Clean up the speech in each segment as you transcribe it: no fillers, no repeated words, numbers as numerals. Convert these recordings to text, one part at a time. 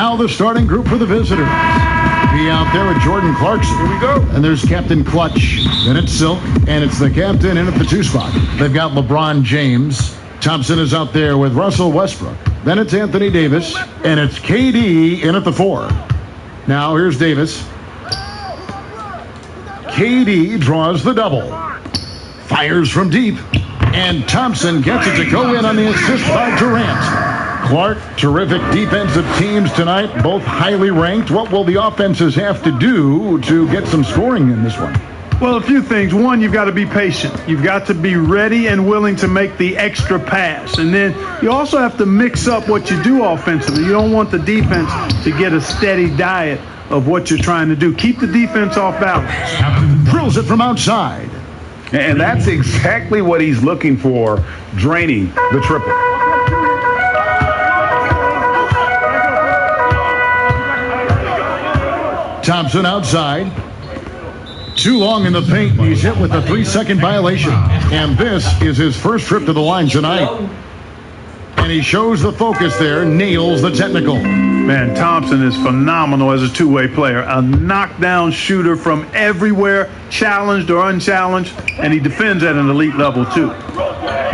Now the starting group for the visitors. Be out there with Jordan Clarkson. Here we go. And there's Captain Clutch. Then it's Silk. And it's the captain in at the 2 spot. They've got LeBron James. Thompson is out there with Russell Westbrook. Then it's Anthony Davis. And it's KD in at the 4. Now here's Davis. KD draws the double. Fires from deep. And Thompson gets it to go in on the assist by Durant. Clark, terrific defensive teams tonight, both highly ranked. What will the offenses have to do to get some scoring in this one? Well, a few things. One, you've got to be patient. You've got to be ready and willing to make the extra pass. And then you also have to mix up what you do offensively. You don't want the defense to get a steady diet of what you're trying to do. Keep the defense off balance. Drills it from outside. And that's exactly what he's looking for, draining the triple. Thompson outside. Too long in the paint. He's hit with a 3-second violation. And this is his first trip to the line tonight. And he shows the focus there, nails the technical. Man, Thompson is phenomenal as a two-way player. A knockdown shooter from everywhere, challenged or unchallenged, and he defends at an elite level, too.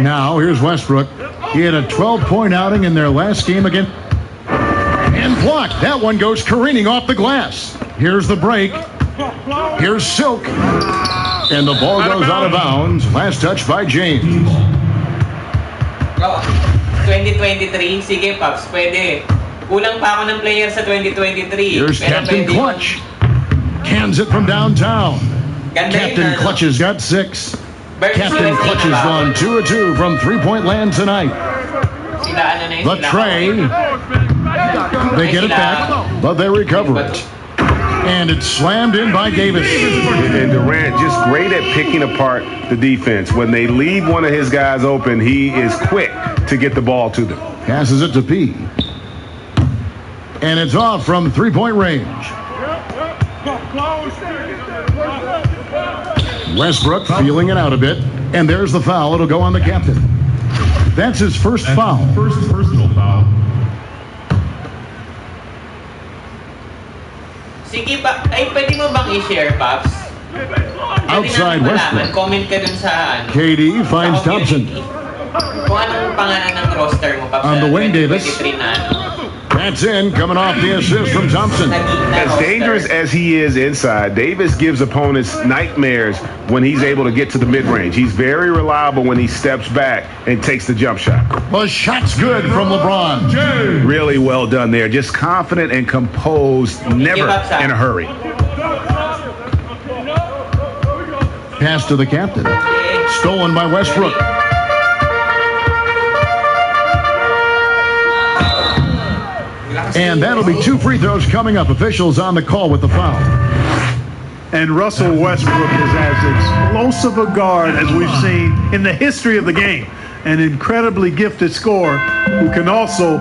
Now, here's Westbrook. He had a 12-point outing in their last game again. And blocked. That one goes careening off the glass. Here's the break. Here's Silk. And the ball goes out of bounds. Last touch by James. 2023, sige Pops, pwede. Kulang pa ako ng player sa 2023. Here's Captain Clutch. Cans it from downtown. Captain Clutch has got 6. Captain Clutch has gone 2 of 2 from 3-point land tonight. The tray. They get it back, but they recover it. And it's slammed in by Davis. And Durant just great at picking apart the defense. When they leave one of his guys open, he is quick to get the ball to them. Passes it to P. And it's off from 3-point range. Westbrook feeling it out a bit. And there's the foul. It'll go on the captain. That's his first foul. First personal foul. Sige pa, ay pwede mo bang i-share, Pops? Outside Westbrook. Comment ka dun sa ano. KD finds Thompson. Kung anong pangalan ng roster mo, Pops. On the wing, Davis. That's in, coming off the assist from Thompson. As dangerous as he is inside, Davis gives opponents nightmares when he's able to get to the mid-range. He's very reliable when he steps back and takes the jump shot. The shot's good from LeBron. Really well done there. Just confident and composed, never in a hurry. Pass to the captain. Stolen by Westbrook. And that'll be 2 free throws coming up. Officials on the call with the foul. And Russell Westbrook is as explosive a guard as we've seen in the history of the game. An incredibly gifted scorer who can also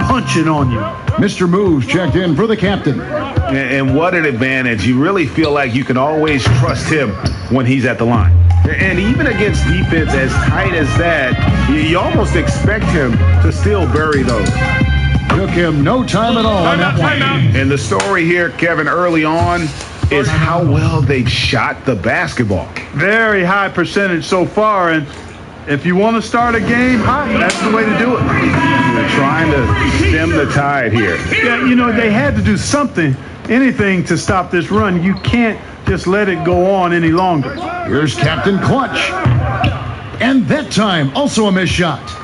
punch it on you. Mr. Moves checked in for the captain. And what an advantage. You really feel like you can always trust him when he's at the line. And even against defense as tight as that, you almost expect him to still bury those. Took him no time at all on that one. And the story here, Kevin, early on is how well they've shot the basketball. Very high percentage so far, and if you want to start a game hot, that's the way to do it. They're trying to stem the tide here. Yeah, you know, they had to do something, anything to stop this run. You can't just let it go on any longer. Here's Captain Clutch. And that time, also a missed shot.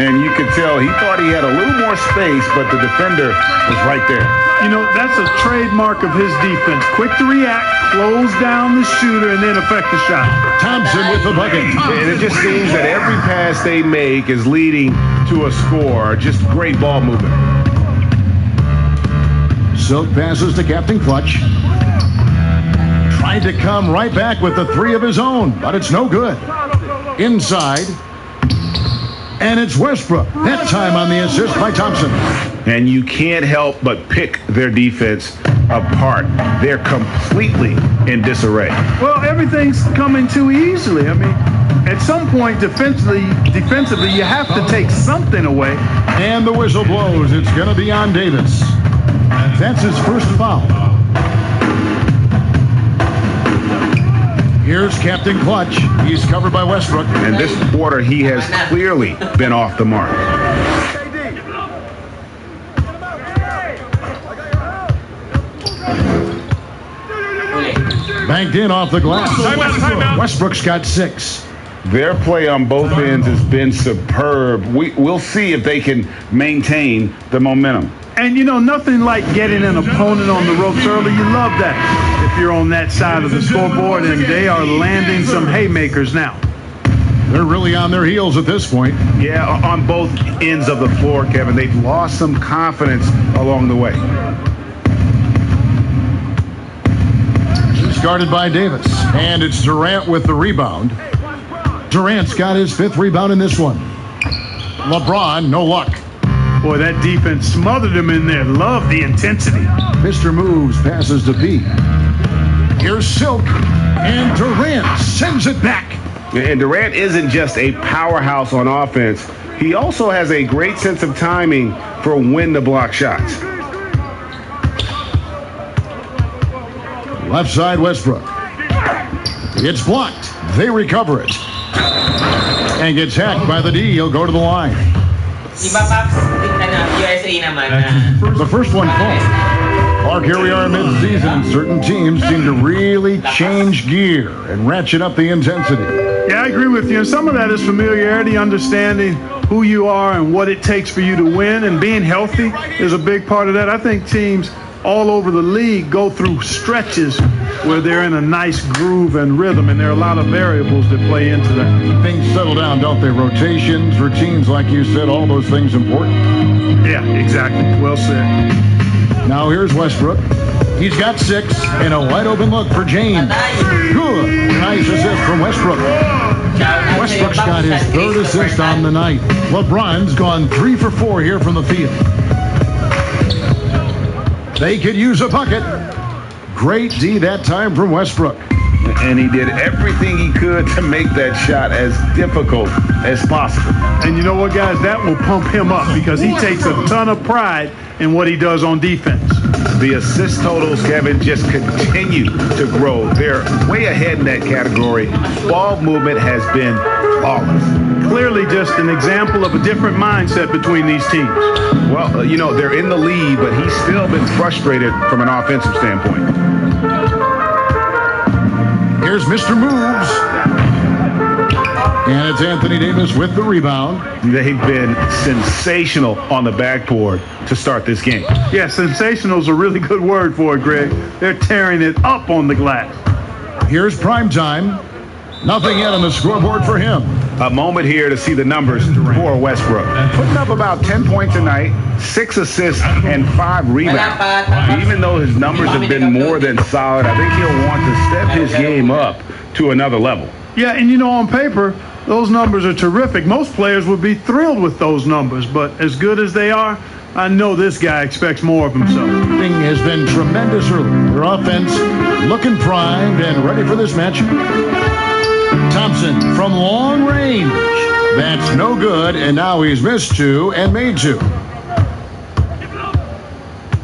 And you could tell he thought he had a little more space, but the defender was right there. You know, that's a trademark of his defense. Quick to react, close down the shooter, and then affect the shot. Thompson with the bucket. And it just seems that every pass they make is leading to a score. Just great ball movement. Silk passes to Captain Clutch. Tried to come right back with the 3 of his own, but it's no good. Inside. And it's Westbrook, that time on the assist by Thompson. And you can't help but pick their defense apart. They're completely in disarray. Well, everything's coming too easily. I mean, at some point, defensively, you have to take something away. And the whistle blows. It's going to be on Davis. That's his first foul. Here's Captain Clutch. He's covered by Westbrook. And this quarter, he has clearly been off the mark. Banked in off the glass. Westbrook's got 6. Their play on both ends has been superb. We'll see if they can maintain the momentum. And, you know, nothing like getting an opponent on the ropes early. You love that if you're on that side of the scoreboard, and they are landing some haymakers now. They're really on their heels at this point. Yeah, on both ends of the floor, Kevin. They've lost some confidence along the way. He's guarded by Davis. And it's Durant with the rebound. Durant's got his 5th rebound in this one. LeBron, no luck. Boy, that defense smothered him in there. Love the intensity. Mr. Moves passes to P. Here's Silk. And Durant sends it back. And Durant isn't just a powerhouse on offense. He also has a great sense of timing for when to block shots. Left side, Westbrook. It's blocked. They recover it. And gets hacked by the D. He'll go to the line. USA naman. The first one called. Mark, here we are mid-season. Certain teams seem to really change gear and ratchet up the intensity. Yeah, I agree with you. And some of that is familiarity, understanding who you are and what it takes for you to win. And being healthy is a big part of that. I think teams all over the league go through stretches where they're in a nice groove and rhythm, and there are a lot of variables that play into that. Things settle down, don't they? Rotations, routines, like you said, all those things important. Yeah, exactly. Well said. Now here's Westbrook. He's got 6 and a wide open look for James. Good. Nice assist from Westbrook. Westbrook's got his 3rd assist on the night. LeBron's gone 3 for 4 here from the field. They could use a bucket. Great D that time from Westbrook. And he did everything he could to make that shot as difficult as possible. And you know what, guys? That will pump him up because he takes a ton of pride in what he does on defense. The assist totals, Kevin, just continue to grow. They're way ahead in that category. Ball movement has been flawless. Clearly just an example of a different mindset between these teams. Well, you know, they're in the lead, but he's still been frustrated from an offensive standpoint. Here's Mr. Moves. And it's Anthony Davis with the rebound. They've been sensational on the backboard to start this game. Yeah, sensational is a really good word for it, Greg. They're tearing it up on the glass. Here's prime time. Nothing yet on the scoreboard for him. A moment here to see the numbers for Westbrook. Putting up about 10 points a night, 6 assists, and 5 rebounds. Even though his numbers have been more than solid, I think he'll want to step his game up to another level. Yeah, and you know, on paper, those numbers are terrific. Most players would be thrilled with those numbers, but as good as they are, I know this guy expects more of himself. Thing has been tremendous early. Their offense looking primed and ready for this matchup. Thompson from long range. That's no good, and now he's missed 2 and made 2.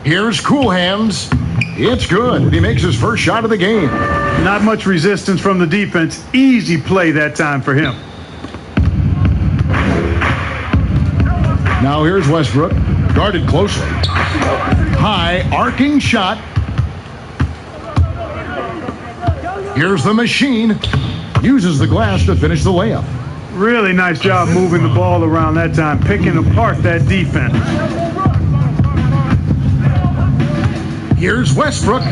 Here's Cool Hands. It's good. He makes his first shot of the game. Not much resistance from the defense. Easy play that time for him. Now here's Westbrook, guarded closely. High arcing shot. Here's the machine. Uses the glass to finish the layup. Really nice job moving the ball around that time, picking apart that defense. Here's Westbrook.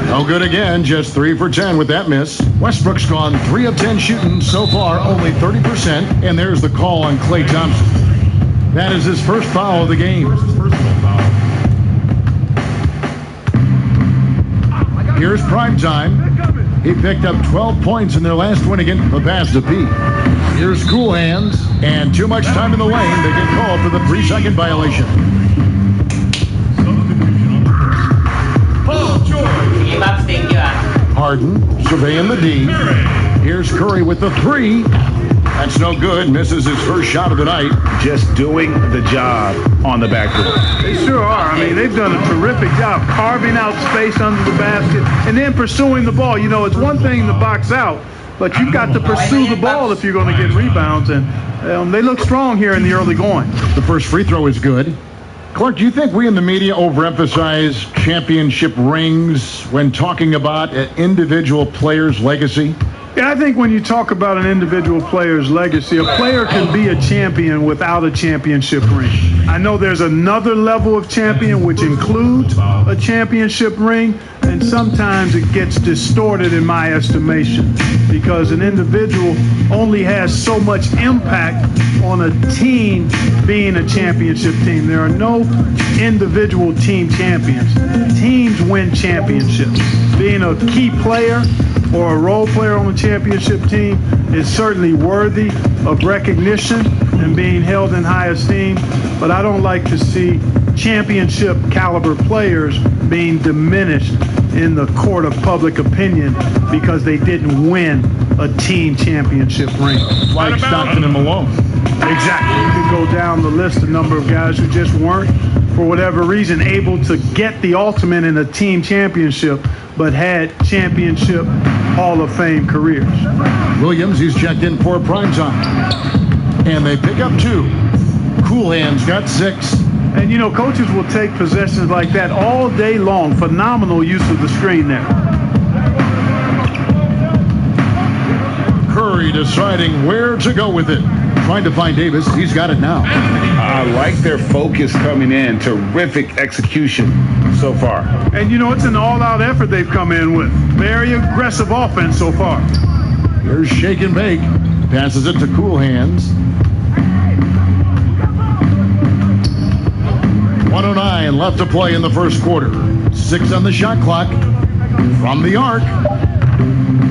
No good again, just 3 for 10 with that miss. Westbrook's gone 3 of 10 shooting so far, only 30%. And there's the call on Klay Thompson. That is his first foul of the game. Here's prime time. He picked up 12 points in their last win against the pass to P. Here's Cool Hands, and too much time in the lane. They get called for the 3-second violation. Harden surveying the D. Here's Curry with the 3. That's no good. Misses his first shot of the night. Just doing the job on the backboard. They sure are. I mean, they've done a terrific job carving out space under the basket and then pursuing the ball. You know, it's one thing to box out, but you've got to pursue the ball if you're going to get rebounds, and they look strong here in the early going. The first free throw is good. Clark, do you think we in the media overemphasize championship rings when talking about an individual player's legacy? Yeah, I think when you talk about an individual player's legacy, a player can be a champion without a championship ring. I know there's another level of champion which includes a championship ring, and sometimes it gets distorted in my estimation because an individual only has so much impact on a team being a championship team. There are no individual team champions. Teams win championships. Being a key player or a role player on the championship team is certainly worthy of recognition and being held in high esteem, but I don't like to see championship caliber players being diminished in the court of public opinion because they didn't win a team championship ring. Like Stockton and Malone. Exactly. You could go down the list, a number of guys who just weren't, for whatever reason, able to get the ultimate in a team championship, but had championship Hall of Fame careers. Williams, he's checked in for prime time. And they pick up 2. Cool Hands got 6. And, you know, coaches will take possessions like that all day long. Phenomenal use of the screen there. Curry deciding where to go with it. Trying to find Davis. He's got it now. I like their focus coming in. Terrific execution so far. And, you know, it's an all-out effort they've come in with. Very aggressive offense so far. Here's Shake and Bake. Passes it to Cool Hands. 1:09 left to play in the first quarter. 6 on the shot clock. From the arc,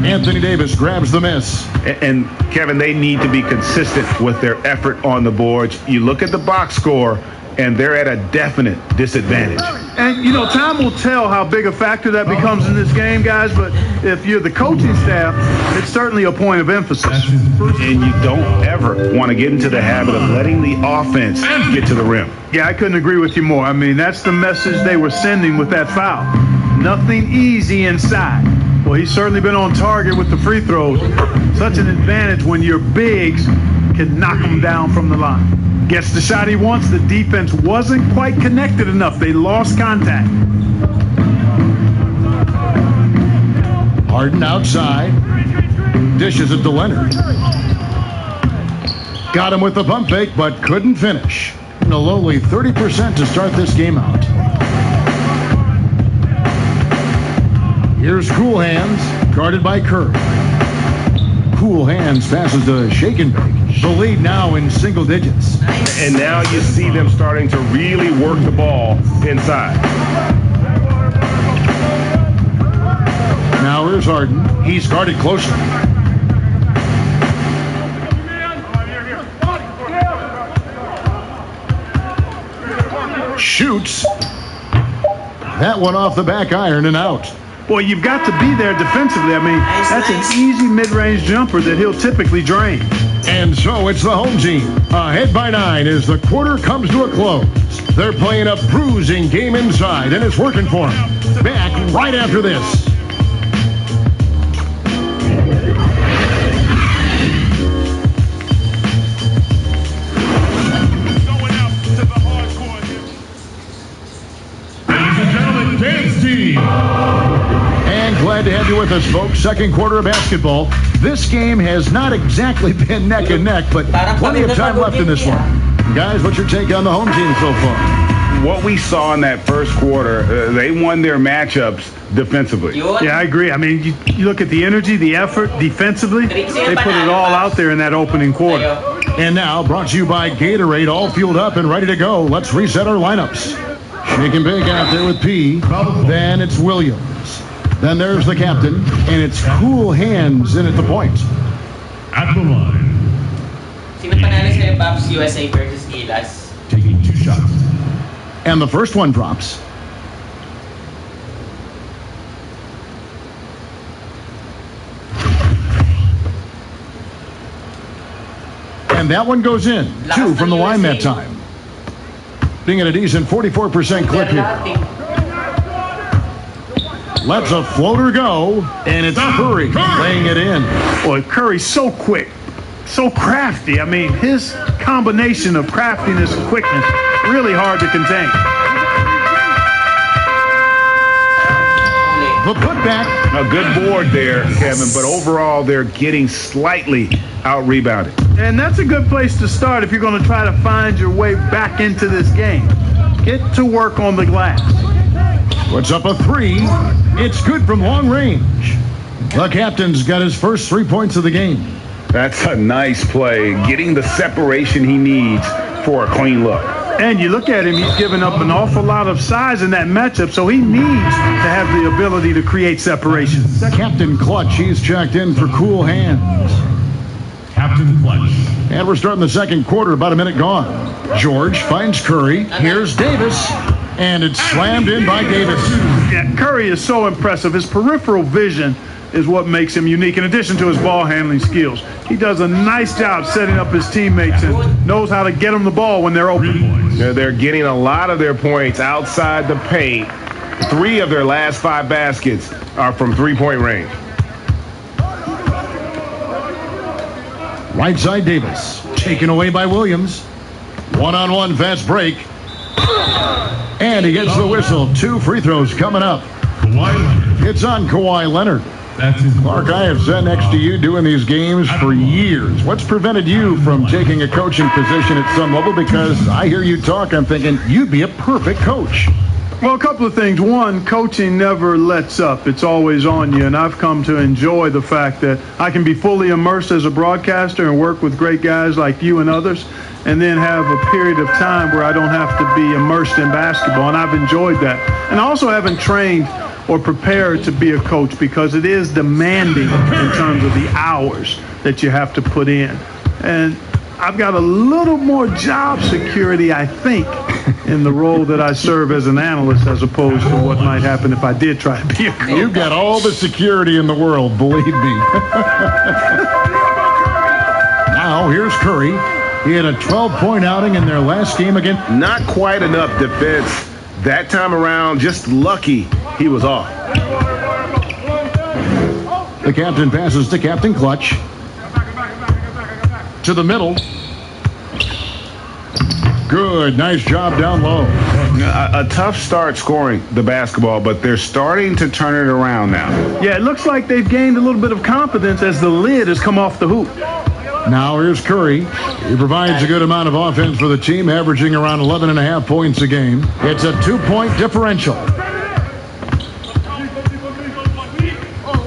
Anthony Davis grabs the miss. And Kevin, they need to be consistent with their effort on the boards. You look at the box score, and they're at a definite disadvantage. And, you know, time will tell how big a factor that becomes in this game, guys, but if you're the coaching staff, it's certainly a point of emphasis. And you don't ever want to get into the habit of letting the offense get to the rim. Yeah, I couldn't agree with you more. I mean, that's the message they were sending with that foul. Nothing easy inside. Well, he's certainly been on target with the free throws. Such an advantage when your bigs can knock them down from the line. Gets the shot he wants. The defense wasn't quite connected enough. They lost contact. Harden outside. Dishes it to Leonard. Got him with the pump fake, but couldn't finish. A lowly 30% to start this game out. Here's Cool Hands, guarded by Curry. Cool Hands passes to Shake and Bake. The lead now in single digits. And now you see them starting to really work the ball inside. Now here's Harden. He's guarded closely. Shoots. That one off the back iron and out. Boy, you've got to be there defensively. I mean, that's an easy mid-range jumper that he'll typically drain. And so it's the home team. Ahead by 9 as the quarter comes to a close. They're playing a bruising game inside, and it's working for them. Back right after this. And glad to have you with us, folks. Second quarter of basketball. This game has not exactly been neck and neck, but plenty of time left in this one. Guys, what's your take on the home team so far? What we saw in that first quarter, they won their matchups defensively. Yeah, I agree. I mean, you look at the energy, the effort defensively, they put it all out there in that opening quarter. And now, brought to you by Gatorade, all fueled up and ready to go. Let's reset our lineups. Shake and Bake out there with P. Then it's Williams. Then there's the captain, and it's Cool Hands in at the point. At the line. Sino panalo sa'yo, Pops? USA versus Gilas. Taking 2 shots. And the first one drops. And that one goes in. 2 from the line that time. Being at a decent 44% clip here. Lets a floater go, and it's Curry laying it in. Boy, Curry's so quick, so crafty. I mean, his combination of craftiness and quickness, really hard to contain. The putback. A good board there, Kevin, but overall they're getting slightly out-rebounded. And that's a good place to start if you're going to try to find your way back into this game. Get to work on the glass. Puts up a 3. It's good from long range. The captain's got his first 3 points of the game. That's a nice play, getting the separation he needs for a clean look. And you look at him, he's given up an awful lot of size in that matchup, so he needs to have the ability to create separation. Captain Clutch, he's checked in for cool hands. Captain Clutch. And we're starting the second quarter, about a minute gone. George finds Curry. Here's Davis. And it's slammed in by Davis. Yeah, Curry is so impressive. His peripheral vision is what makes him unique, in addition to his ball handling skills. He does a nice job setting up his teammates and knows how to get them the ball when they're open. They're getting a lot of their points outside the paint. 3 of their last 5 baskets are from three-point range. Right side Davis. Taken away by Williams. One-on-one fast break. And he gets the whistle. 2 free throws coming up. Kawhi Leonard. It's on Kawhi Leonard. That's his Clark, I have sat next to you doing these games for years. What's prevented you from taking a coaching position at some level? Because I hear you talk, I'm thinking you'd be a perfect coach. Well, a couple of things. One, coaching never lets up. It's always on you, and I've come to enjoy the fact that I can be fully immersed as a broadcaster and work with great guys like you and others, and then have a period of time where I don't have to be immersed in basketball, and I've enjoyed that. And I also haven't trained or prepared to be a coach because it is demanding in terms of the hours that you have to put in. And I've got a little more job security, I think, in the role that I serve as an analyst as opposed to what might happen if I did try to be a coach. You've got all the security in the world, believe me. Now, here's Curry. He had a 12-point outing in their last game again. Not quite enough defense that time around. Just lucky he was off. The captain passes to Captain Clutch. To the middle. Good. Nice job down low. A tough start scoring the basketball, but they're starting to turn it around now. Yeah, it looks like they've gained a little bit of confidence as the lid has come off the hoop. Now here's Curry. He provides a good amount of offense for the team, averaging around 11.5 points a game. It's a 2-point differential.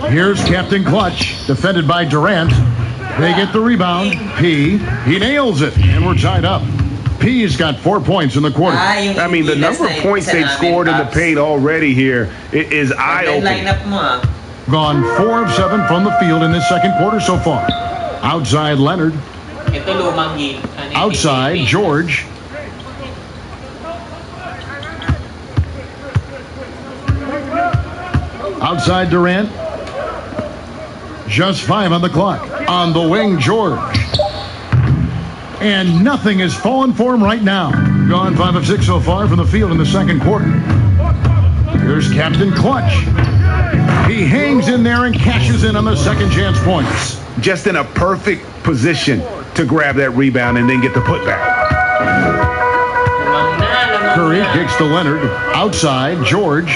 Here's Captain Clutch, defended by Durant. They get the rebound. P. He nails it, and we're tied up. P's got 4 points in the quarter. I mean, the number of points they've scored in the paint already here is eye-opening. Gone 4 of 7 from the field in this second quarter so far. Outside Leonard. Outside George. Outside Durant. Just 5 on the clock. On the wing, George. And nothing has fallen for him right now. Gone 5 of 6 so far from the field in the second quarter. Here's Captain Clutch. He hangs in there and cashes in on the second chance points. Just in a perfect position to grab that rebound and then get the putback. Curry kicks to Leonard. Outside, George.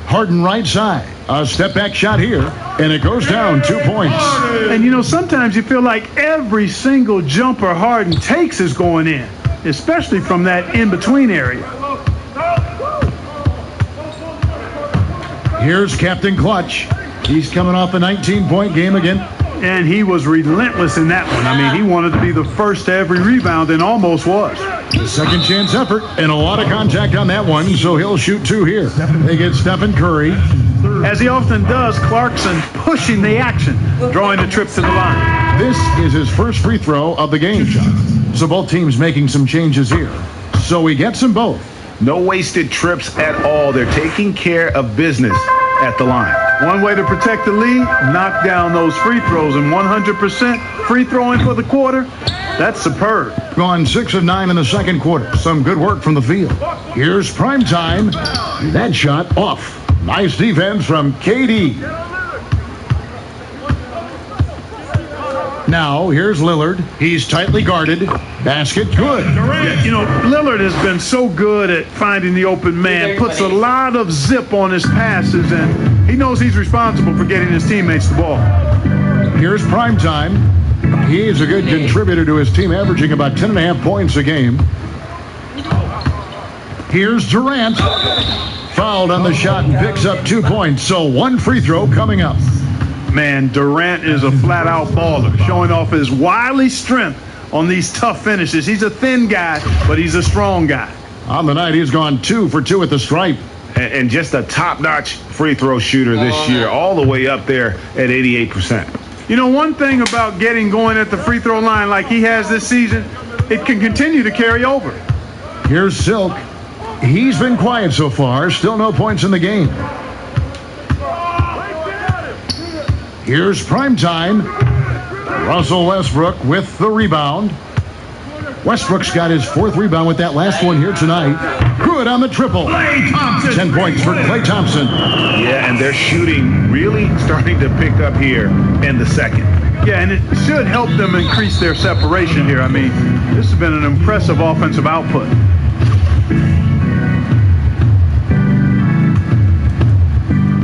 Harden right side. A step back shot here, and it goes down 2 points. And you know, sometimes you feel like every single jumper Harden takes is going in, especially from that in-between area. Here's Captain Clutch. He's coming off a 19-point game again. And he was relentless in that one. I mean, he wanted to be the first to every rebound and almost was. The second chance effort and a lot of contact on that one, so he'll shoot 2 here. They get Stephen Curry. As he often does, Clarkson pushing the action, drawing the trip to the line. This is his first free throw of the game, John. So both teams making some changes here. So he gets them both. No wasted trips at all. They're taking care of business at the line. One way to protect the lead, knock down those free throws, and 100% free throwing for the quarter, that's superb. Gone 6 of 9 in the second quarter. Some good work from the field. Here's prime time. That shot off. Nice defense from KD. Now, here's Lillard. He's tightly guarded. Basket good. Yeah, you know, Lillard has been so good at finding the open man, puts a lot of zip on his passes, and he knows he's responsible for getting his teammates the ball. Here's prime time. He's a good contributor to his team, averaging about 10.5 points a game. Here's Durant. Fouled on the shot and picks up 2 points, so 1 free throw coming up. Man, Durant is a flat-out baller, showing off his wily strength on these tough finishes. He's a thin guy, but he's a strong guy. On the night, he's gone 2 for 2 at the stripe. And just a top-notch free throw shooter this year, all the way up there at 88%. You know, one thing about getting going at the free throw line like he has this season, it can continue to carry over. Here's Silk. He's been quiet so far. Still no points in the game. Here's prime time. Russell Westbrook with the rebound. Westbrook's got his 4th rebound with that last one here tonight. Good on the triple. 10 points for Klay Thompson. Yeah, and they're shooting really starting to pick up here in the second. Yeah, and it should help them increase their separation here. I mean, this has been an impressive offensive output.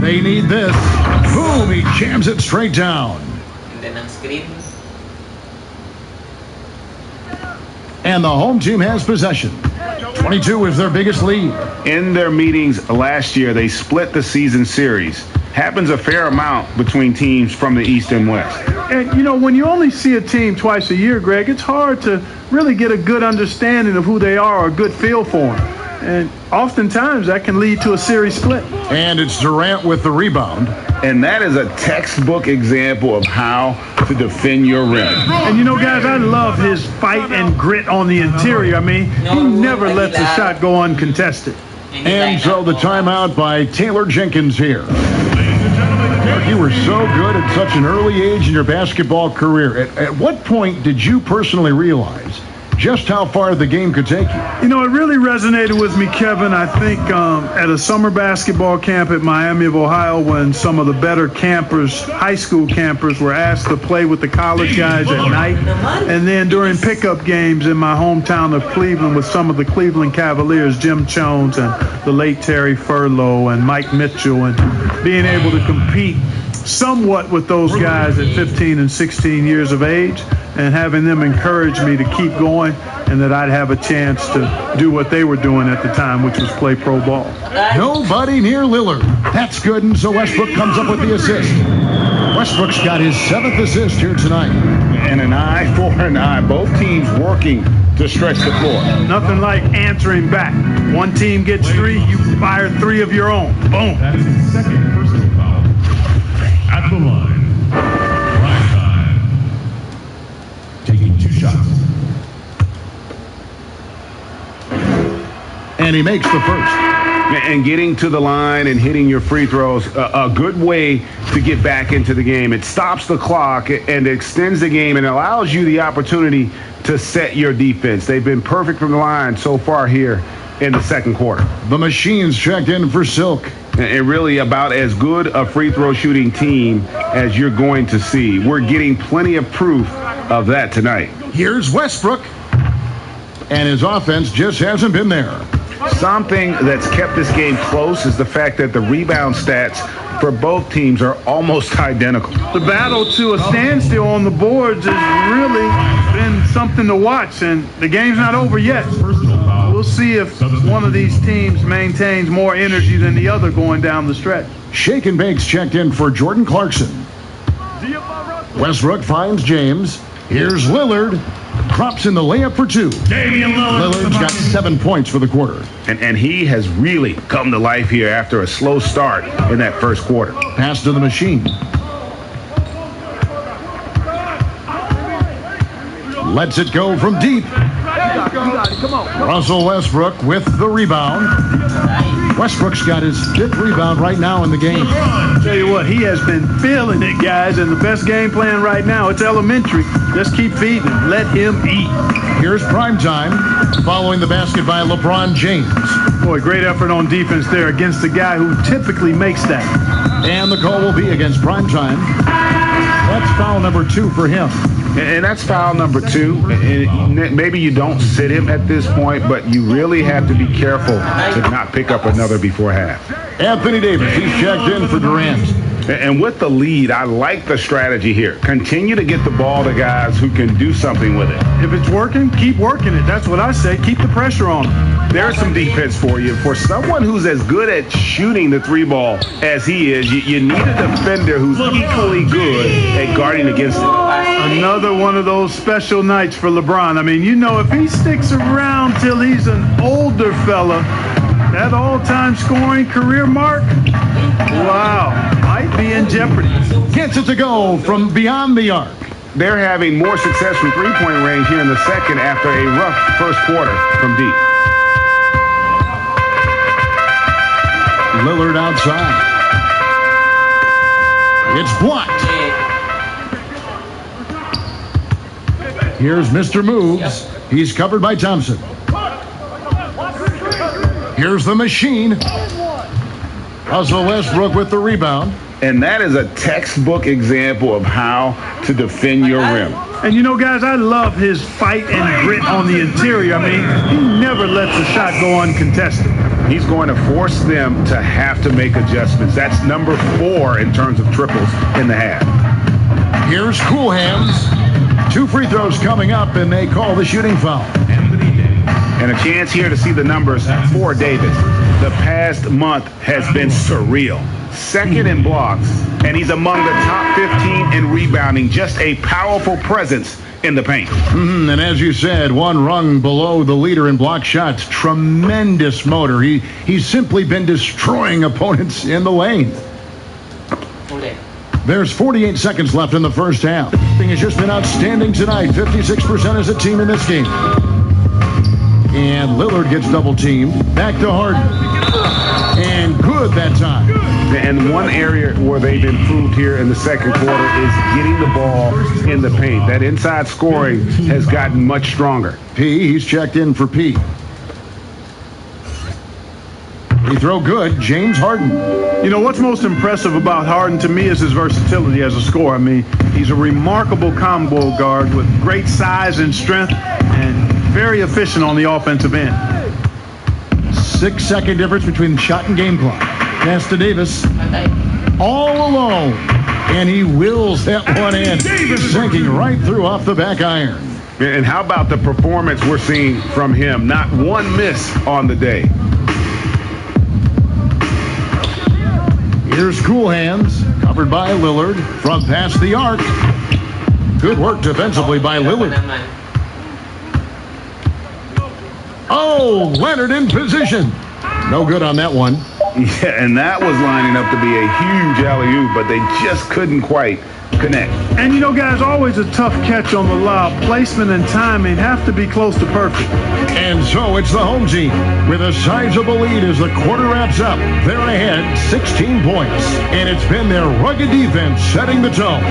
They need this. Boom, he jams it straight down. And then on screen. And the home team has possession. 22 is their biggest lead. In their meetings last year, they split the season series. Happens a fair amount between teams from the East and West. And, you know, when you only see a team twice a year, Greg, it's hard to really get a good understanding of who they are or a good feel for them. And oftentimes that can lead to a series split. And it's Durant with the rebound. And that is a textbook example of how to defend your rim. And, you know, guys, I love his fight and grit on the interior. I mean, he never lets a shot go uncontested. And so the timeout by Taylor Jenkins here. You were so good at such an early age in your basketball career. At what point did you personally realize just how far the game could take you? You know, it really resonated with me, Kevin, I think at a summer basketball camp at Miami of Ohio when some of the better campers, high school campers, were asked to play with the college guys at night. And then during pickup games in my hometown of Cleveland with some of the Cleveland Cavaliers, Jim Jones and the late Terry Furlow and Mike Mitchell, and being able to compete somewhat with those guys at 15 and 16 years of age, and having them encourage me to keep going and that I'd have a chance to do what they were doing at the time, which was play pro ball. Nobody near Lillard. That's good, and so Westbrook comes up with the assist. Westbrook's got his 7th assist here tonight. And an eye for an eye. Both teams working to stretch the floor. Nothing like answering back. One team gets 3, you fire 3 of your own. Boom. That's his 2nd personal foul. At the line, prime time. Taking 2 shots. And he makes the first. And getting to the line and hitting your free throws, a good way to get back into the game. It stops the clock and extends the game and allows you the opportunity to set your defense. They've been perfect from the line so far here in the second quarter. The Machines checked in for Silk. And really about as good a free throw shooting team as you're going to see. We're getting plenty of proof of that tonight. Here's Westbrook. And his offense just hasn't been there. Something that's kept this game close is the fact that the rebound stats for both teams are almost identical. The battle to a standstill on the boards has really been something to watch, and the game's not over yet. We'll see if one of these teams maintains more energy than the other going down the stretch. Shake and Bakes checked in for Jordan Clarkson. Westbrook finds James. Here's Lillard. Drops in the layup for 2. Lillard's got 7 points for the quarter. And he has really come to life here after a slow start in that first quarter. Pass to the Machine. Lets it go from deep. Russell Westbrook with the rebound. Westbrook's got his 5th rebound right now in the game. Tell you what, he has been feeling it, guys, and the best game plan right now, it's elementary. Just keep feeding him. Let him eat. Here's primetime following the basket by LeBron James. Boy, great effort on defense there against the guy who typically makes that. And the call will be against primetime. That's foul number 2 for him. And that's foul number 2. And maybe you don't sit him at this point, but you really have to be careful to not pick up another before half. Anthony Davis, he's checked in for Durant. And with the lead, I like the strategy here. Continue to get the ball to guys who can do something with it. If it's working, keep working it. That's what I say. Keep the pressure on him. There's some defense for you. For someone who's as good at shooting the 3-ball as he is, you need a defender who's equally good at guarding against it. Another one of those special nights for LeBron. I mean, you know, if he sticks around till he's an older fella, that all-time scoring career mark, wow, might be in jeopardy. Gets it to go from beyond the arc. They're having more success from three-point range here in the second after a rough first quarter from deep. Lillard outside. It's blocked. Here's Mr. Moves. He's covered by Thompson. Here's the machine. Russell Westbrook with the rebound. And that is a textbook example of how to defend your rim. And you know, guys, I love his fight and grit on the interior. I mean, he never lets a shot go uncontested. He's going to force them to have to make adjustments. That's number 4 in terms of triples in the half. Here's Cool Hands. 2 free throws coming up, and they call the shooting foul. And a chance here to see the numbers for Davis. The past month has been surreal. 2nd in blocks, and he's among the top 15 in rebounding. Just a powerful presence in the paint. And as you said, 1 rung below the leader in block shots. Tremendous motor. He's simply been destroying opponents in the lane. There's 48 seconds left in the first half. Thing has just been outstanding tonight. 56% as a team in this game. And Lillard gets double teamed. Back to Harden. And good that time. And one area where they've improved here in the second quarter is getting the ball in the paint. That inside scoring has gotten much stronger. He's checked in for P. Free throw good, James Harden. You know, what's most impressive about Harden to me is his versatility as a scorer. I mean, he's a remarkable combo guard with great size and strength and very efficient on the offensive end. 6-second difference between shot and game clock. Pass to Davis. All alone. And he wills that one in. Sinking right through off the back iron. And how about the performance we're seeing from him? Not one miss on the day. Here's Cool Hands. Covered by Lillard. From past the arc. Good work defensively by Lillard. Oh, Leonard in position. No good on that one. Yeah, and that was lining up to be a huge alley-oop, but they just couldn't quite connect. And you know, guys, always a tough catch on the lob. Placement and timing have to be close to perfect. And so it's the home team with a sizable lead as the quarter wraps up. They're ahead 16 points. And it's been their rugged defense setting the tone.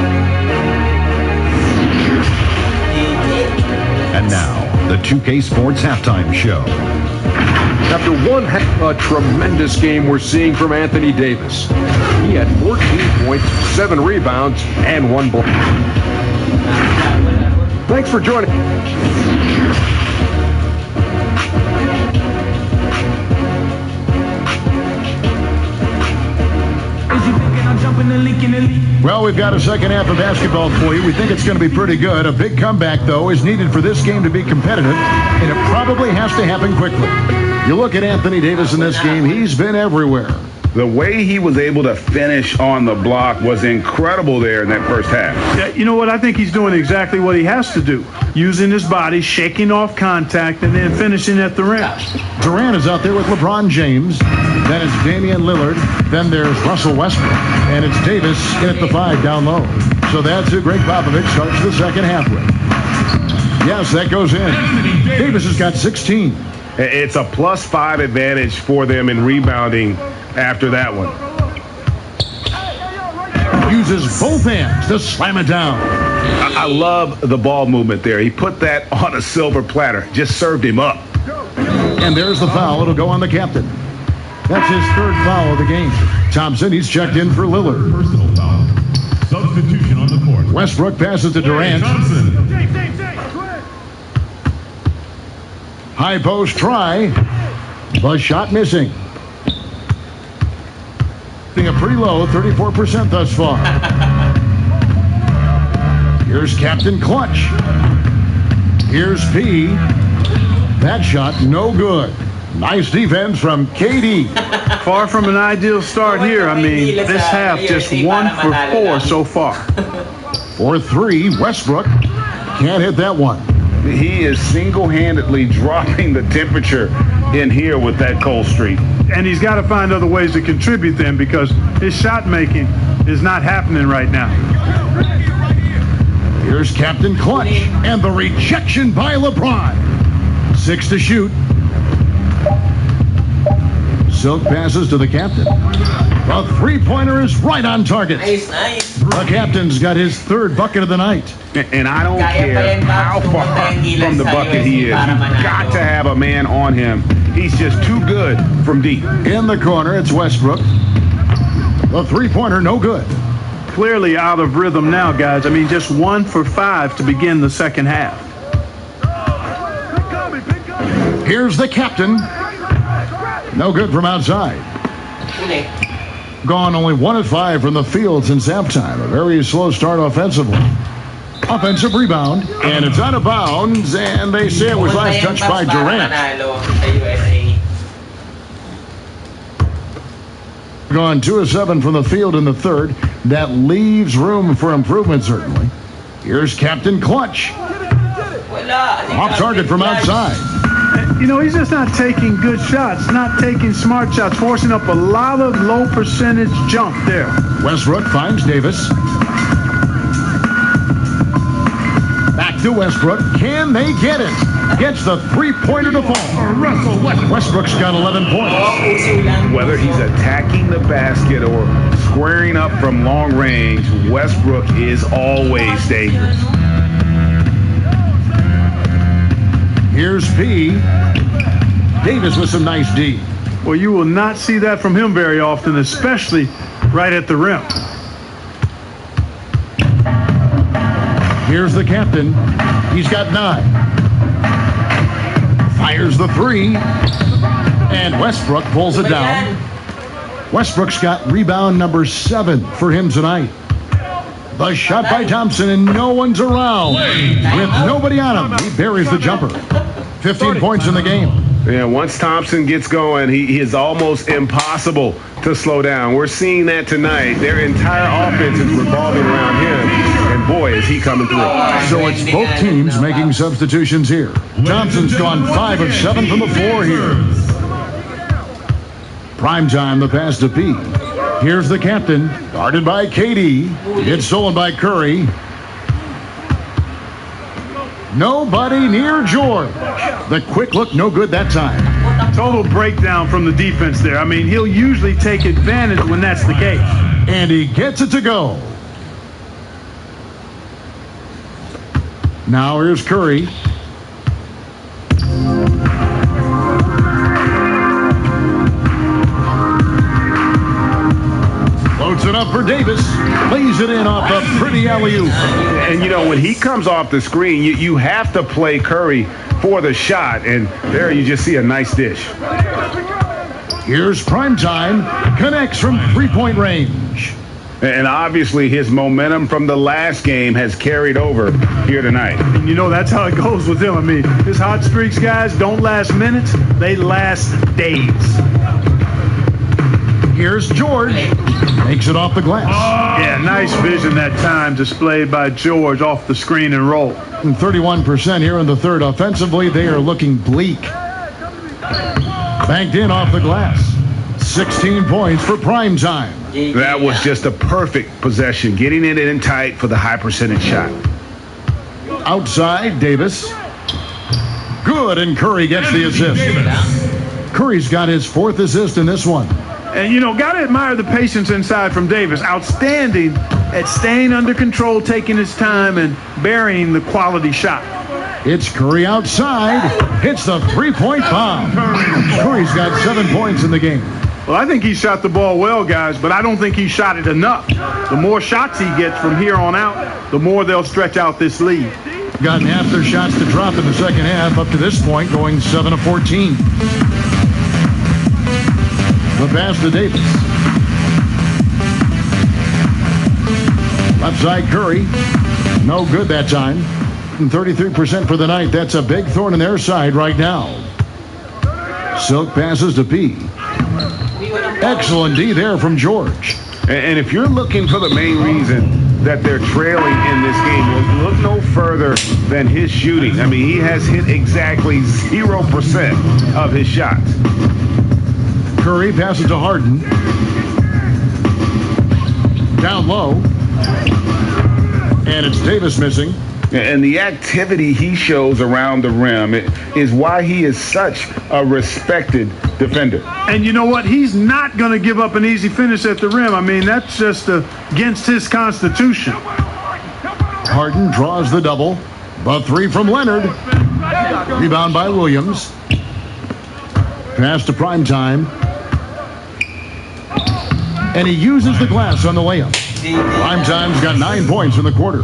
And now, the 2K Sports Halftime Show. After one half, a tremendous game we're seeing from Anthony Davis. He had 14 points, 7 rebounds, and 1 block. Thanks for joining. Well, we've got a second half of basketball for you. We think it's going to be pretty good. A big comeback, though, is needed for this game to be competitive, and it probably has to happen quickly. You look at Anthony Davis in this game, he's been everywhere. The way he was able to finish on the block was incredible there in that first half. Yeah, you know what? I think he's doing exactly what he has to do. Using his body, shaking off contact, and then finishing at the rim. Durant is out there with LeBron James. Then it's Damian Lillard. Then there's Russell Westbrook. And it's Davis in at the 5 down low. So that's who Greg Popovich starts the second half with. Yes, that goes in. Davis has got 16. It's a +5 advantage for them in rebounding after that one. Uses both hands to slam it down. I love the ball movement there. He put that on a silver platter. Just served him up. And there's the foul. It'll go on the captain. That's his third foul of the game. Thompson, he's checked in for Lillard. Personal foul. Substitution on the court. Westbrook passes to Durant. Thompson. High post try. The shot missing. A pretty low, 34% thus far. Here's Captain Clutch. Here's P. That shot, no good. Nice defense from KD. Far from an ideal start here. I mean, this half just 1 for 4 so far. For 3, Westbrook can't hit that one. He is single-handedly dropping the temperature in here with that cold streak. And he's got to find other ways to contribute then, because his shot making is not happening right now. Here's Captain Clutch and the rejection by LeBron. 6 to shoot. Silk passes to the captain. The three-pointer is right on target. Nice, nice. The captain's got his third bucket of the night. And I don't care how far from the bucket he is. You've got to have a man on him. He's just too good from deep. In the corner, it's Westbrook. The three-pointer, no good. Clearly out of rhythm now, guys. I mean, just 1 for 5 to begin the second half. Here's the captain. No good from outside. Gone only 1 of 5 from the field since halftime. A very slow start offensively. Offensive rebound, and it's out of bounds, and they say it was last touched by Durant. Gone 2 of 7 from the field in the third. That leaves room for improvement, certainly. Here's Captain Clutch. Off target from outside. You know, he's just not taking good shots, not taking smart shots, forcing up a lot of low percentage jump there. Westbrook finds Davis. Back to Westbrook. Can they get it? Gets the three-pointer to fall. Westbrook's got 11 points. Whether he's attacking the basket or squaring up from long range, Westbrook is always dangerous. Here's P. Davis with some nice D. Well, you will not see that from him very often, especially right at the rim. Here's the captain. He's got 9. Fires the 3. And Westbrook pulls it down. Westbrook's got rebound number 7 for him tonight. The shot by Thompson, and no one's around. With nobody on him, he buries the jumper. 15 points in the game. Yeah, once Thompson gets going, he is almost impossible to slow down. We're seeing that tonight. Their entire offense is revolving around him, and boy, is he coming through. So it's both teams making substitutions here. Thompson's gone 5 of 7 from the floor here. Prime time, the pass to P. Here's the captain, guarded by KD. It's stolen by Curry. Nobody near George. The quick look, no good that time. Total breakdown from the defense there. I mean, he'll usually take advantage when that's the case. And he gets it to go. Now here's Curry. Loads it up for Davis. Lays it in off a pretty alley-oop. And, you know, when he comes off the screen, you have to play Curry for the shot. And there you just see a nice dish. Here's Primetime. Connects from three-point range. And obviously his momentum from the last game has carried over here tonight. And you know, that's how it goes with him. I mean, his hot streaks, guys, don't last minutes. They last days. Here's George. Makes it off the glass. Yeah, nice vision that time displayed by George off the screen and roll. And 31% here in the third. Offensively, they are looking bleak. Banked in off the glass. 16 points for Primetime. That was just a perfect possession, getting it in tight for the high percentage shot. Outside, Davis. Good, and Curry gets the assist. Curry's got his 4th assist in this one. And, you know, got to admire the patience inside from Davis. Outstanding at staying under control, taking his time, and burying the quality shot. It's Curry outside. Hits the three-point bomb. Curry's got 7 points in the game. Well, I think he shot the ball well, guys, but I don't think he shot it enough. The more shots he gets from here on out, the more they'll stretch out this lead. Gotten half their shots to drop in the second half up to this point, going 7 of 14. The pass to Davis. Left side Curry. No good that time. 33% for the night. That's a big thorn in their side right now. Silk passes to P. Excellent D there from George. And if you're looking for the main reason that they're trailing in this game, well, look no further than his shooting. I mean, he has hit exactly 0% of his shots. Curry passes to Harden. Down low. And it's Davis missing. And the activity he shows around the rim is why he is such a respected defender. And you know what? He's not going to give up an easy finish at the rim. I mean, that's just against his constitution. Harden draws the double. The three from Leonard. Rebound by Williams. Pass to Primetime. And he uses the glass on the layup. Primetime's got 9 points in the quarter.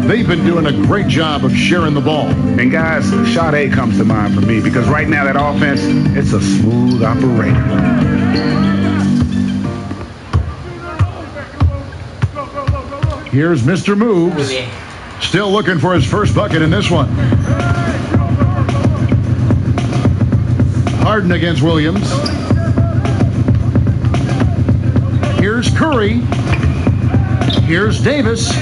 They've been doing a great job of sharing the ball. And guys, shot A comes to mind for me because right now that offense, it's a smooth operator. Here's Mr. Moves. Still looking for his first bucket in this one. Harden against Williams. Here's Curry. Here's Davis.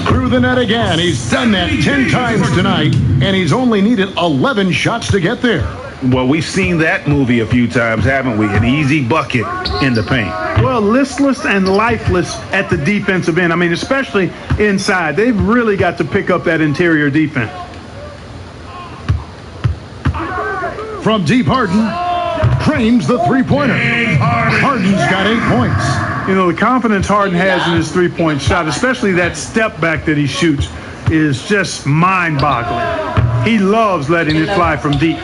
Through the net again. He's done that 10 times tonight, and he's only needed 11 shots to get there. Well, we've seen that movie a few times, haven't we? An easy bucket in the paint. Well, listless and lifeless at the defensive end. I mean, especially inside. They've really got to pick up that interior defense. From deep, Harden frames the three-pointer. Harden's got 8 points. You know, the confidence Harden has in his three-point shot, especially that step back that he shoots, is just mind-boggling. He loves letting it fly from deep.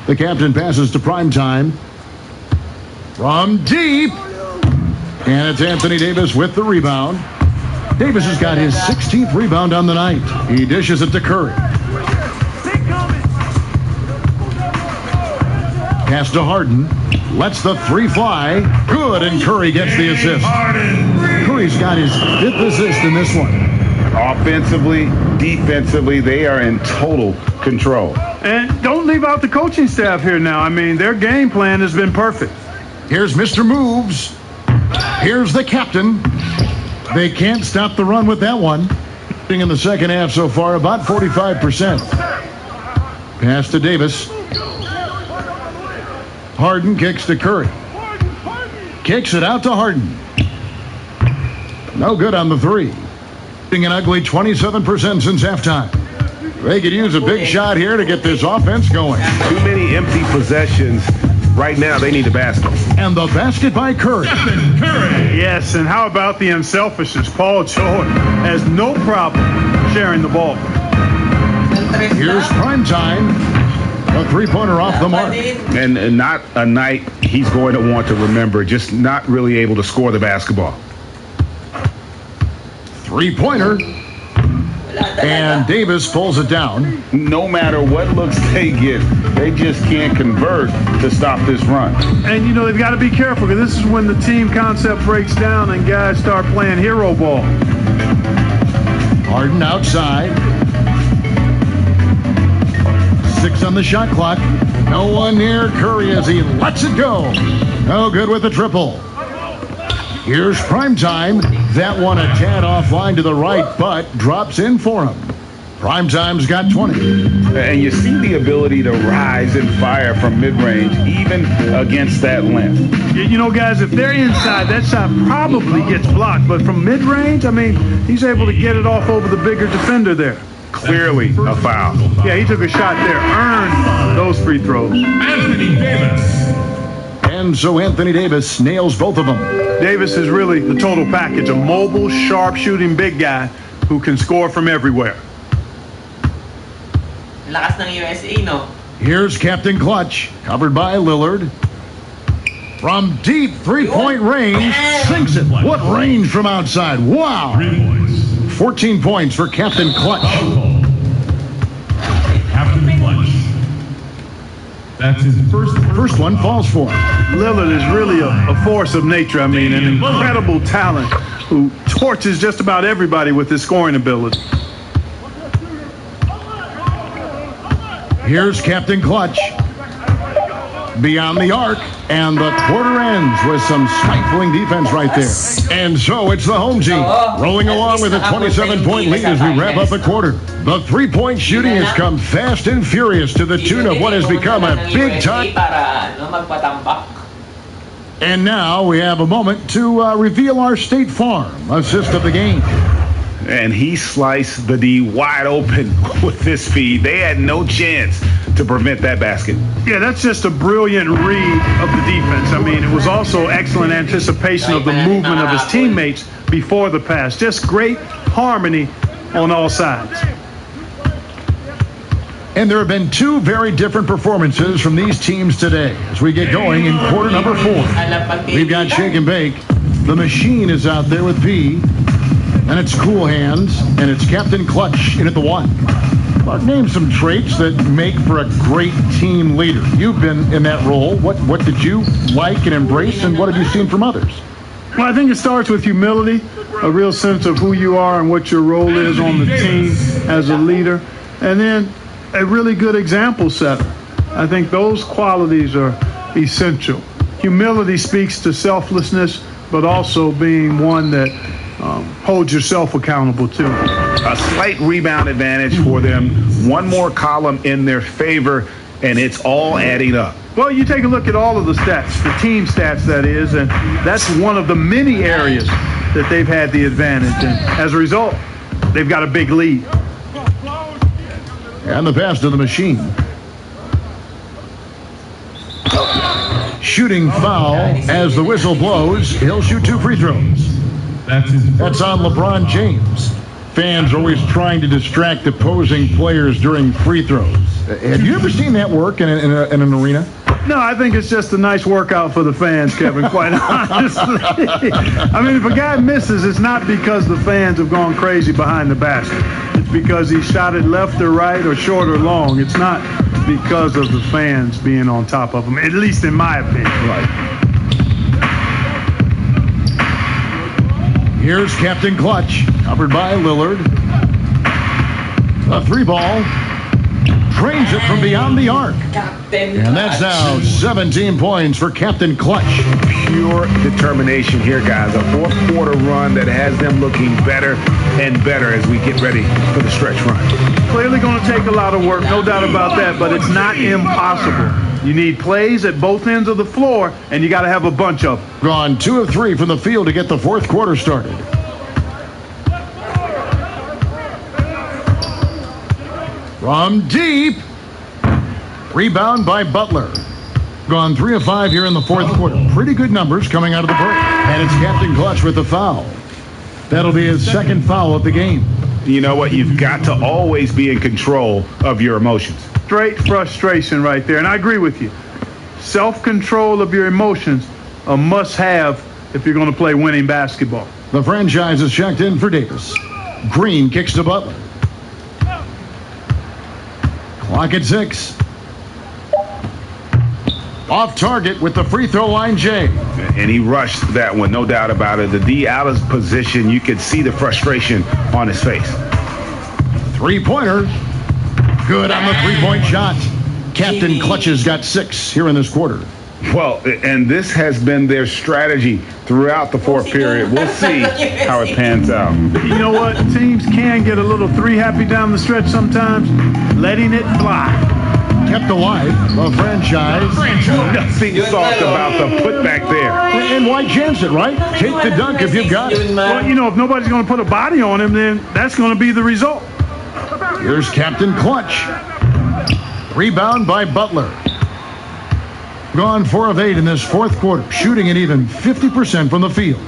The captain passes to Primetime. From deep. And it's Anthony Davis with the rebound. Davis has got his 16th rebound on the night. He dishes it to Curry. Pass to Harden. Lets the three fly. Good, and Curry gets the assist. Curry's got his 5th assist in this one. Offensively, defensively, they are in total control. And don't leave out the coaching staff here now. I mean, their game plan has been perfect. Here's Mr. Moves. Here's the captain. They can't stop the run with that one. In the second half so far, about 45%. Pass to Davis. Harden kicks to Curry. Kicks it out to Harden. No good on the three. An ugly 27% since halftime. They could use a big shot here to get this offense going. Too many empty possessions. Right now, they need a basket. And the basket by Curry. Yes, and how about the unselfishness? Paul George has no problem sharing the ball. Here's Primetime. A three-pointer off the mark. And not a night he's going to want to remember, just not really able to score the basketball. Three-pointer. And Davis pulls it down. No matter what looks they get, they just can't convert to stop this run. And, you know, they've got to be careful because this is when the team concept breaks down and guys start playing hero ball. Harden outside. 6 on the shot clock. No one near Curry as he lets it go. No good with the triple. Here's Primetime. That one a tad offline to the right, but drops in for him. Primetime's got 20. And you see the ability to rise and fire from mid-range, even against that length. You know, guys, if they're inside, that shot probably gets blocked. But from mid-range, I mean, he's able to get it off over the bigger defender there. Clearly a foul. Yeah, he took a shot there, earned those free throws. Anthony Davis. And so Anthony Davis nails both of them. Davis is really the total package, a mobile, sharp-shooting big guy who can score from everywhere. Lakas ng USA, no? Here's Captain Clutch, covered by Lillard. From deep three-point range, sinks it. What range from outside? Wow. 3 points. 14 points for Captain Clutch. Captain Clutch. That's his First one falls for him. Lillard is really a force of nature. I mean, an incredible talent who torches just about everybody with his scoring ability. Here's Captain Clutch. Beyond the arc, and the quarter ends with some stifling defense right there. And so it's the home team rolling along with a 27-point lead as we wrap up the quarter. The three-point shooting has come fast and furious to the tune of what has become a big-time. And now we have a moment to reveal our State Farm assist of the game. And he sliced the D wide open with this feed. They had no chance to prevent that basket. Yeah, that's just a brilliant read of the defense. I mean, it was also excellent anticipation of the movement of his teammates before the pass. Just great harmony on all sides. And there have been two very different performances from these teams today as we get going in quarter number 4. We've got Shake and Bake. The machine is out there with P. And it's Cool Hands, and it's Captain Clutch in at the 1. Well, name some traits that make for a great team leader. You've been in that role. What did you like and embrace, and what have you seen from others? Well, I think it starts with humility, a real sense of who you are and what your role is on the team as a leader, and then a really good example setter. I think those qualities are essential. Humility speaks to selflessness, but also being one that hold yourself accountable too. A slight rebound advantage for them. One more column in their favor, and it's all adding up. Well, you take a look at all of the stats, the team stats that is, and that's one of the many areas that they've had the advantage. And as a result, they've got a big lead. And the pass to the machine. Shooting foul as the whistle blows. He'll shoot 2 free throws. That's on LeBron James. Fans are always trying to distract opposing players during free throws. Have you ever seen that work in an arena? No, I think it's just a nice workout for the fans, Kevin, quite honestly. I mean, if a guy misses, it's not because the fans have gone crazy behind the basket. It's because he shot it left or right or short or long. It's not because of the fans being on top of him, at least in my opinion. Right. Here's Captain Clutch, covered by Lillard. A 3-ball. Trains it from beyond the arc. And that's now 17 points for Captain Clutch. Pure determination here, guys. A fourth-quarter run that has them looking better and better as we get ready for the stretch run. Clearly going to take a lot of work, no doubt about that, but it's not impossible. You need plays at both ends of the floor, and you got to have a bunch of them. Gone 2 of 3 from the field to get the fourth quarter started. From deep. Rebound by Butler. Gone 3 of 5 here in the fourth quarter. Pretty good numbers coming out of the break. And it's Captain Clutch with the foul. That'll be his second foul of the game. You know what? You've got to always be in control of your emotions. Straight frustration right there. And I agree with you. Self-control of your emotions, a must-have if you're going to play winning basketball. The franchise is checked in for Davis. Green kicks to Butler. Clock at 6. Off target with the free throw line, Jay. And he rushed that one, no doubt about it. The D out of position, you could see the frustration on his face. 3-pointer. Good on the 3-point shot. Captain Clutch has got 6 here in this quarter. Well, and this has been their strategy throughout the fourth period. We'll see how it pans out. You know what? Teams can get a little three happy down the stretch sometimes, letting it fly. Kept alive, a franchise. Nothing soft about the putback there. And why chance it, right? Take the dunk if you've got it. Well, you know, if nobody's going to put a body on him, then that's going to be the result. Here's Captain Clutch. Rebound by Butler. Gone 4 of 8 in this fourth quarter, shooting at even 50% from the field.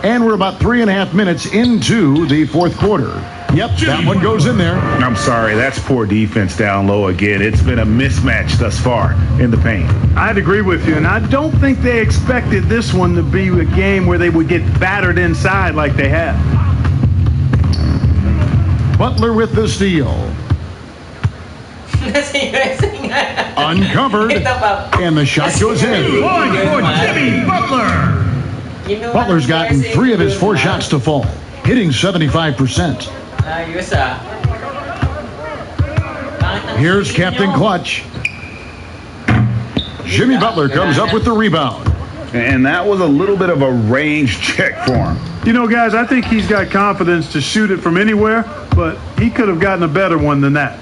And we're about 3.5 minutes into the fourth quarter. Yep, that one goes in there. I'm sorry, that's poor defense down low again. It's been a mismatch thus far in the paint. I'd agree with you, and I don't think they expected this one to be a game where they would get battered inside like they have. Butler with the steal. Uncovered, and the shot goes in. Point for Jimmy Butler. Butler's gotten 3 of his 4 shots to fall, hitting 75%. Here's Captain Clutch. Jimmy Butler comes up with the rebound. And that was a little bit of a range check for him. You know, guys, I think he's got confidence to shoot it from anywhere, but he could have gotten a better one than that.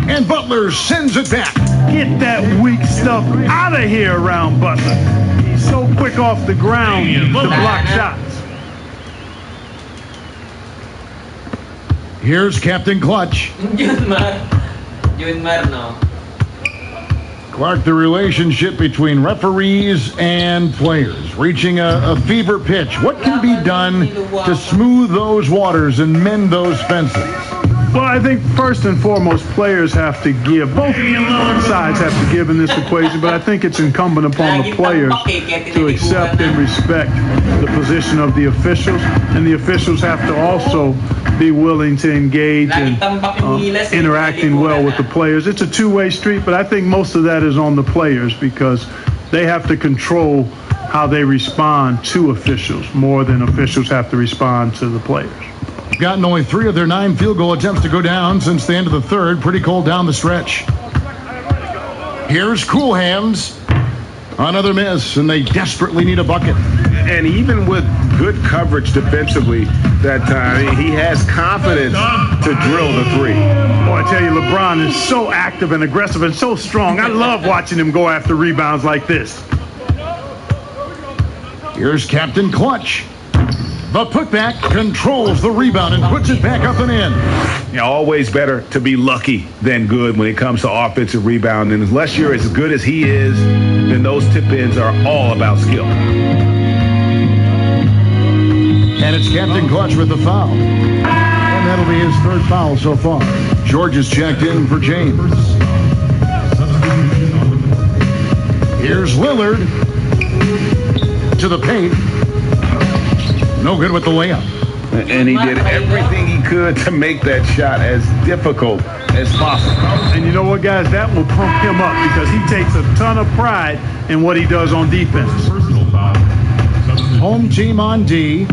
And Butler sends it back. Get that weak stuff out of here around Butler. He's so quick off the ground to block shots. Here's Captain Clutch. Clark, the relationship between referees and players reaching a fever pitch. What can be done to smooth those waters and mend those fences? Well, I think first and foremost, players have to give. Both sides have to give in this equation, but I think it's incumbent upon the players to accept and respect the position of the officials, and the officials have to also be willing to engage in interacting well with the players. It's a two-way street, but I think most of that is on the players because they have to control how they respond to officials more than officials have to respond to the players. Gotten only 3 of their 9 field goal attempts to go down since the end of the third. Pretty cold down the stretch. Here's Cool Hands. Another miss, and they desperately need a bucket. And even with good coverage defensively that time, he has confidence to drill the 3. Boy, I tell you, LeBron is so active and aggressive and so strong. I love watching him go after rebounds like this. Here's Captain Clutch. The putback controls the rebound and puts it back up and in. You know, always better to be lucky than good when it comes to offensive rebound. And unless you're as good as he is, then those tip-ins are all about skill. And it's Captain Clutch with the foul. And that'll be his 3rd foul so far. George is checked in for James. Here's Lillard to the paint. No good with the layup. And he did everything he could to make that shot as difficult as possible. And you know what, guys? That will pump him up because he takes a ton of pride in what he does on defense. Home team on D.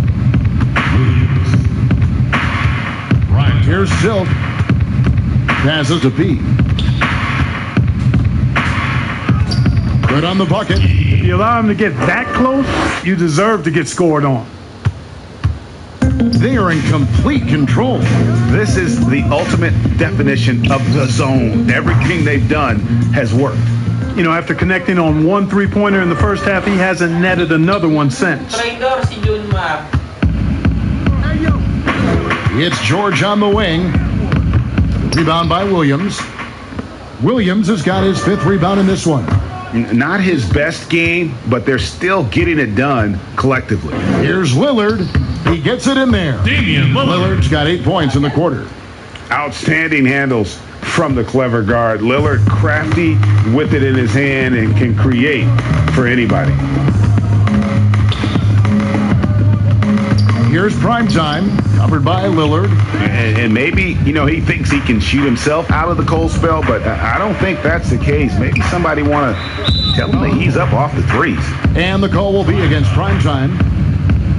Here's Silk. Passes to P. Good on the bucket. If you allow him to get that close, you deserve to get scored on. They are in complete control. This is the ultimate definition of the zone. Everything they've done has worked. You know, after connecting on 1 3-pointer in the first half, he hasn't netted another one since. It's George on the wing. Rebound by Williams. Williams has got his 5th rebound in this one. Not his best game, but they're still getting it done collectively. Here's Lillard. He gets it in there. Lillard's got 8 points in the quarter. Outstanding handles from the clever guard. Lillard crafty with it in his hand and can create for anybody. Here's Primetime, covered by Lillard. And maybe, you know, he thinks he can shoot himself out of the cold spell, but I don't think that's the case. Maybe somebody want to tell him to ease up off the threes. And the call will be against Primetime.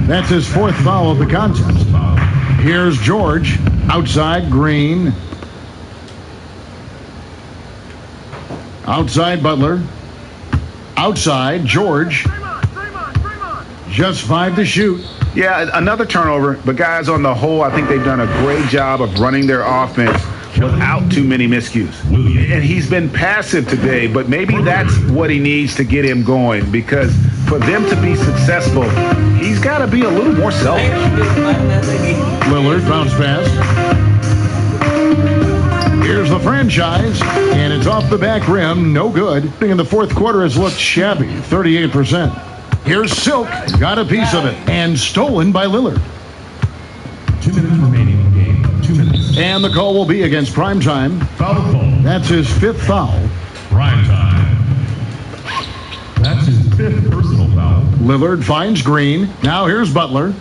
That's his 4th foul of the contest. Here's George, outside, Green. Outside Butler. Outside George. Just 5 to shoot. Yeah, another turnover. But guys, on the whole, I think they've done a great job of running their offense without too many miscues. And he's been passive today, but maybe that's what he needs to get him going, because for them to be successful, he's got to be a little more selfish. Lillard bounce pass. Here's the franchise, and it's off the back rim. No good. In the fourth quarter has looked shabby, 38%. Here's Silk, got a piece of it, and stolen by Lillard. 2 minutes remaining in the game. 2 minutes. And the call will be against Primetime. Foul call. That's his 5th foul. Primetime. That's his 5th personal foul. Lillard finds Green. Now here's Butler.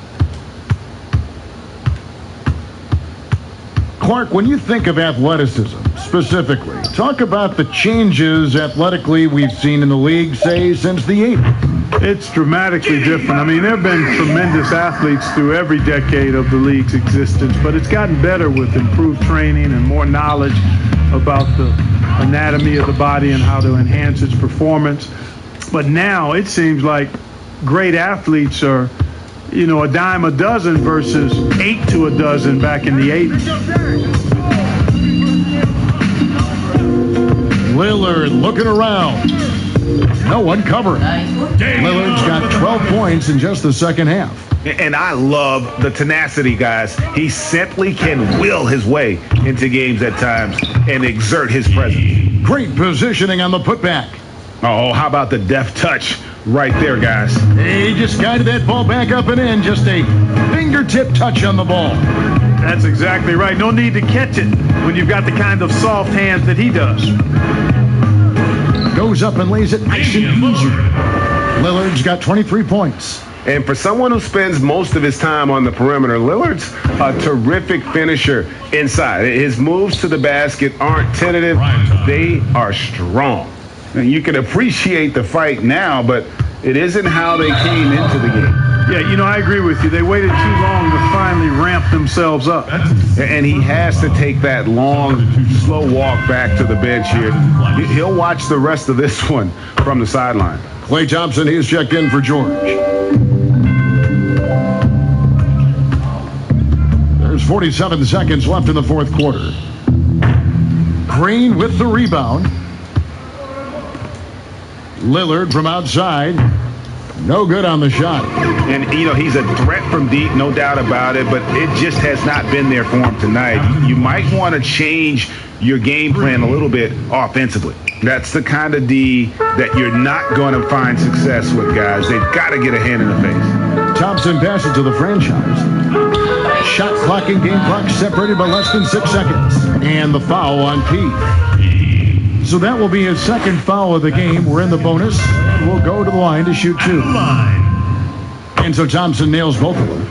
Clark, when you think of athleticism specifically, talk about the changes athletically we've seen in the league, say, since the 80s. It's dramatically different. I mean, there have been tremendous athletes through every decade of the league's existence, but it's gotten better with improved training and more knowledge about the anatomy of the body and how to enhance its performance. But now it seems like great athletes are, you know, a dime a dozen versus 8 to a dozen back in the 80s. Lillard looking around. No one covering. Lillard's got 12 points in just the second half. And I love the tenacity, guys. He simply can will his way into games at times and exert his presence. Great positioning on the putback. Oh, how about the deft touch right there, guys? He just guided that ball back up and in. Just a fingertip touch on the ball. That's exactly right. No need to catch it when you've got the kind of soft hands that he does. Goes up and lays it nice and easy. Lillard's got 23 points. And for someone who spends most of his time on the perimeter, Lillard's a terrific finisher inside. His moves to the basket aren't tentative. They are strong. And you can appreciate the fight now, but it isn't how they came into the game. Yeah, you know, I agree with you. They waited too long to finally ramp themselves up. And he has to take that long, slow walk back to the bench here. He'll watch the rest of this one from the sideline. Klay Thompson, he's checked in for George. There's 47 seconds left in the fourth quarter. Green with the rebound. Lillard from outside. No good on the shot. And, you know, he's a threat from deep, no doubt about it, but it just has not been there for him tonight. You might want to change your game plan a little bit offensively. That's the kind of D that you're not going to find success with, guys. They've got to get a hand in the face. Thompson passes to the franchise. Shot clock and game clock separated by less than 6 seconds. And the foul on P. So that will be his second foul of the game. We're in the bonus. We'll go to the line to shoot 2. And so Thompson nails both of them.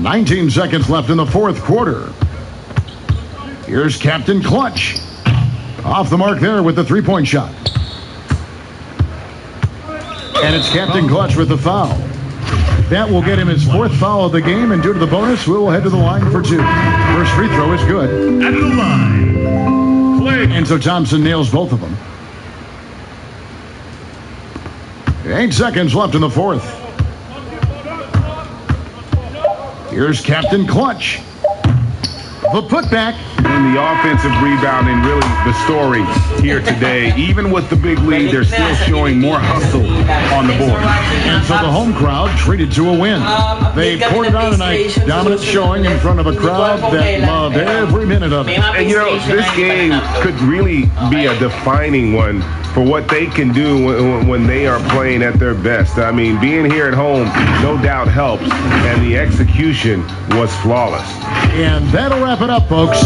19 seconds left in the fourth quarter. Here's Captain Clutch. Off the mark there with the 3-point shot. And it's Captain Clutch with the foul. That will get him his 4th foul of the game, and due to the bonus, we will head to the line for 2. First free throw is good. At the line. And so Thompson nails both of them. 8 seconds left in the fourth. Here's Captain Clutch. The putback. And the offensive rebounding, really the story here today. Even with the big lead, they're still showing more hustle on the board. And so the home crowd treated to a win. They poured it on tonight. Dominant showing in front of a crowd that loved every minute of it. And, you know, this game could really be a defining one for what they can do when they are playing at their best. I mean, being here at home no doubt helps, and the execution was flawless. And that'll wrap it up, folks.